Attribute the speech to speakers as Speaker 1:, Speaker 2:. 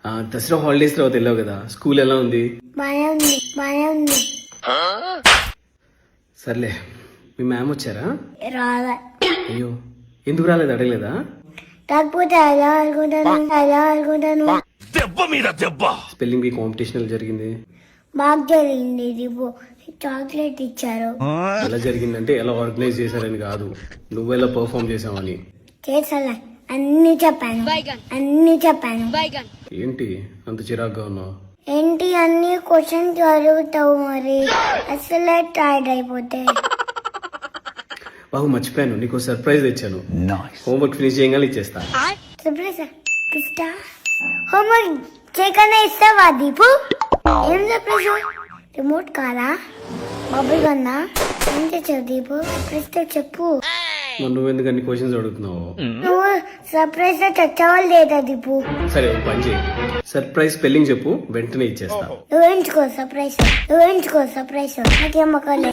Speaker 1: Dasara holidays తర్వాత వెళ్ళావు కదా, స్కూల్ ఎలా ఉంది?
Speaker 2: బానే ఉంది.
Speaker 1: సర్లే, మీ మ్యామ్ వచ్చారా?
Speaker 2: రాలే.
Speaker 1: అయ్యో, ఎందుకు రాలేదు? అడగలేదా?
Speaker 2: కాకపోతే ఎలా అనుకుంటాను
Speaker 1: స్పెల్లింగ్ బీ కాంపిటీషన్ జరిగింది.
Speaker 2: బాగా జరిగింది. చాక్లెట్ ఇచ్చారు.
Speaker 1: ఎలా జరిగిందంటే ఎలా ఆర్గనైజ్ చేశారని కాదు, నువ్వెలా పర్ఫామ్ చేసావని.
Speaker 2: చేసాలే, అన్ని చెప్పాను.
Speaker 1: ఏంటి అంత చిరాగ్గా ఉన్నావు?
Speaker 2: ఏంటి అన్ని క్వశ్చన్స్ అడుగుతావు మరి, అసలే టైర్డ్ అయిపోతే.
Speaker 1: బాబు మర్చిపోయాను, నీకు సర్ప్రైజ్ తెచ్చాను. హోంవర్క్ ఫినిష్ చేయగానే ఇచ్చేస్తా.
Speaker 2: సర్ప్రైజ్ ఇస్తా? హోంవర్క్ చేయకనే ఇస్తావా దీపు? ఏం సర్ప్రైజ్? రిమోట్ కారా, బబుల్ గన్నా, ఏం తెచ్చావు దీపు? సర్ప్రైజ్ చెప్పు.
Speaker 1: మరి నువ్వెందుకు అన్ని క్వశ్చన్స్ అడుగుతున్నావు?
Speaker 2: నువ్వు సర్ప్రైజ్ తెచ్చావా లేదా దీపు?
Speaker 1: సరే ఒక పని చేయి, సర్ప్రైజ్ స్పెల్లింగ్ చెప్పు, వెంటనే ఇచ్చేస్తా.
Speaker 2: నువ్వేంచుకో సర్ప్రైజ్, నాకేం మొక్కలే.